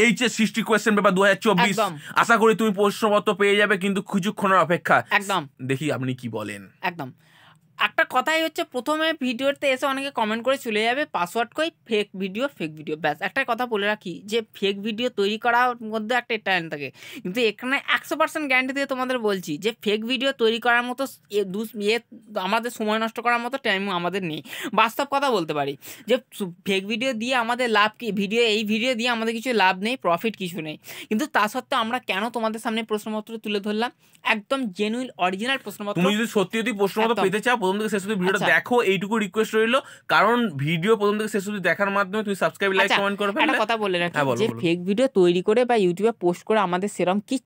HS 60 question paper 2024। আশা করি তুমি প্রশ্নপত্র পেয়ে যাবে, কিন্তু কিছুক্ষণের অপেক্ষা। একদম দেখি আপনি কি বলেন। একদম একটা কথাই হচ্ছে, প্রথমে ভিডিওতে এসে অনেকে কমেন্ট করে চলে যাবে পাসওয়ার্ড কই ফেক ভিডিও ব্যাস। একটা কথা বলে রাখি যে ফেক ভিডিও তৈরি করার মধ্যে একটা টাইম থাকে, কিন্তু এখানে 100% গ্যারান্টি দিয়ে তোমাদের বলছি যে ফেক ভিডিও তৈরি করার মতো আমাদের সময় নষ্ট করার মতো টাইম আমাদের নেই। বাস্তব কথা বলতে পারি যে ফেক ভিডিও দিয়ে আমাদের লাভ কি, এই ভিডিও দিয়ে আমাদের কিছু লাভ নেই, প্রফিট কিছু নেই, কিন্তু তা সত্ত্বেও আমরা কেন তোমাদের সামনে প্রশ্নপত্র তুলে ধরলাম, একদম জেনুইন অরিজিনাল প্রশ্নপত্র। তুমি যদি সত্যি প্রশ্নপত্র পেতে চাও, প্রথম থেকে শেষ অবধি ভিডিওটা দেখো, এইটুকু রিকোয়েস্ট রইলো। কারণ ভিডিও প্রথম থেকে শেষ অবধি দেখার মাধ্যমে তুমি সাবস্ক্রাইব, লাইক, কমেন্ট করবে। একটা কথা বলে রাখি যে ফেক ভিডিও তৈরি করে বা ইউটিউবে পোস্ট করে আমাদের সেরকম কি,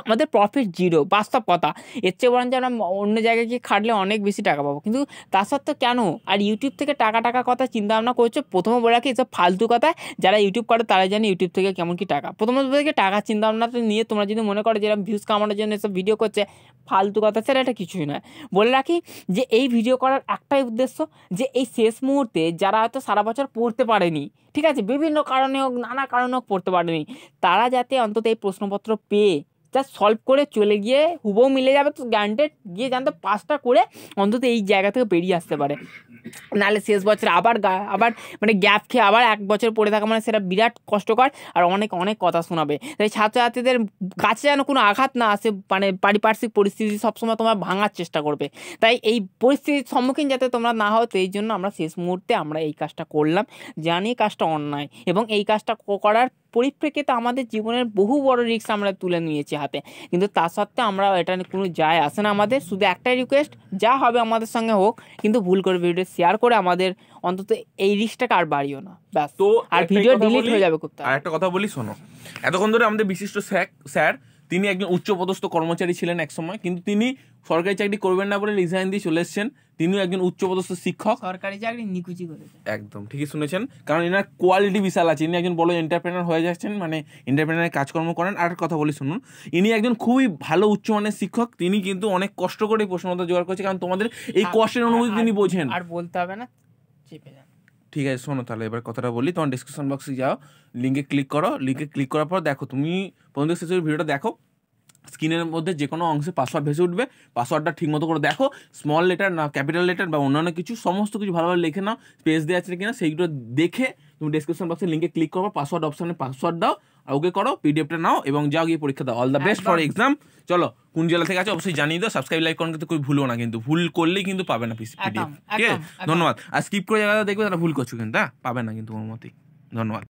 আমাদের প্রফিট জিরো, বাস্তব কথা। এর চেয়ে বরং যে আমরা অন্য জায়গায় গিয়ে খাটলে অনেক বেশি টাকা পাবো, কিন্তু তা সত্ত্বেও কেন আর ইউটিউব থেকে টাকা কথা চিন্তা ভাবনা করছো? প্রথমে বলে রাখি এসব ফালতু কথা, যারা ইউটিউব করে তারাই জানে ইউটিউব থেকে কেমন কি টাকা। প্রথমত থেকে টাকার চিন্তা ভাবনাটা নিয়ে তোমরা যদি মনে করো যেরকম ভিউজ কামানোর জন্য এসব ভিডিও করছে, ফালতু কথা, সেটা এটা কিছুই নয়। বলে রাখি যে এই ভিডিও করার একটাই উদ্দেশ্য, যে এই শেষ মুহূর্তে যারা হয়তো সারা বছর পড়তে পারেনি, ঠিক আছে, বিভিন্ন কারণে হোক, নানা কারণে হোক পড়তে পারেনি, তারা যাতে অন্তত এই প্রশ্নপত্র পেয়ে জাস্ট সলভ করে চলে গিয়ে হুবহু মিলে যাবে তো গ্যারান্টেড, গিয়ে জানতো পাসটা করে অন্তত এই জায়গা থেকে বেরিয়ে আসতে পারে। নাহলে শেষ বছরে আবার মানে গ্যাপ খেয়ে আবার 1 বছর পড়ে থাকা মানে সেটা বিরাট কষ্টকর, আর অনেক কথা শোনাবে। তাই ছাত্রছাত্রীদের কাছে যেন কোনো আঘাত না আসে, মানে পারিপার্শ্বিক পরিস্থিতি সবসময় তোমরা ভাঙার চেষ্টা করবে। তাই এই পরিস্থিতির সম্মুখীন যাতে তোমরা না হও, তো এই জন্য আমরা শেষ মুহূর্তে আমরা এই কাজটা করলাম। জানি কাজটা অন্যায়, এবং এই কাজটা করার পরিপ্রেক্ষিতে আমাদের জীবনের বহু বড় রিস্ক আমরা তুলে নিয়েছি হাতে, কিন্তু তা সত্ত্বেও আমরা এটা কোনো যায় আসে না আমাদের। শুধু একটাই রিকোয়েস্ট, যা হবে আমাদের সঙ্গে হোক, কিন্তু ভুল করে ভিডিও শেয়ার করে আমাদের অন্তত এই রিস্কটাকে আর বাড়িও না, ব্যাস। তো আর ভিডিও ডিলিট হয়ে যাবে খুব তাড়াতাড়ি। আর একটা কথা বলি, শোনো। এতক্ষণ ধরে আমাদের বিশিষ্ট স্যার, তিনি একজন উচ্চপদস্থ কর্মচারী ছিলেন এক সময়, কিন্তু তিনি সরকারি চাকরি করবেন না বলে রিজাইন দিয়ে চলে এসেছেন। তিনিও একজন উচ্চপদস্থ শিক্ষক, সরকারি চাকরি নিকুচি করেছেন। একদম ঠিকই শুনেছেন, কারণ এনার কোয়ালিটি বিশাল আছে। ইনি একজন বড় এন্টারপ্রেনার হয়ে যাচ্ছেন, মানে এন্টারপ্রেনারের কাজকর্ম করেন। আর কথা বলি শুনুন, ইনি একজন খুবই ভালো উচ্চমানের শিক্ষক। তিনি কিন্তু অনেক কষ্ট করে প্রশ্নপত্র জোগাড় করছে, কারণ তোমাদের এই কষ্টের অনুভূতি তিনি বোঝেন। আর বলতে হবে না, চেপে যান। ঠিক আছে, শোনো তাহলে এবার কথাটা বলি। তোমার ডিসক্রিপশন বক্সে যাও, লিঙ্কে ক্লিক করো। লিঙ্কে ক্লিক করার পর দেখো, তুমি প্রথম থেকে শেষ ভিডিওটা দেখো। স্ক্রিনের মধ্যে যে কোনো অংশে পাসওয়ার্ড ভেসে উঠবে, পাসওয়ার্ডটা ঠিক মতো করে দেখো। স্মল লেটার না ক্যাপিটাল লেটার বা অন্যান্য কিছু, সমস্ত কিছু ভালোভাবে লিখে নাও। স্পেস দেওয়া আছে কিনা সেইগুলো দেখে তুমি ডিসক্রিপশন বক্সে লিঙ্কে ক্লিক করো, পাসওয়ার্ড অপশানে পাসওয়ার্ড দাও, আর ওকে করো, পিডিএফটা নাও এবং যাও গিয়ে পরীক্ষা দাও। All the best for exam. চলো, কোন জেলা থেকে আছে অবশ্যই জানিয়ে দাও। সাবস্ক্রাইব, লাইক করুন, কিন্তু ভুলো না, কিন্তু ভুল করলেই কিন্তু পাবে না পিডিএফ। ঠিক আছে, ধন্যবাদ। আর স্কিপ করে জায়গাটা দেখবে তারা ভুল করছো, কিন্তু পাবে না কিন্তু কোনো মতেই। ধন্যবাদ।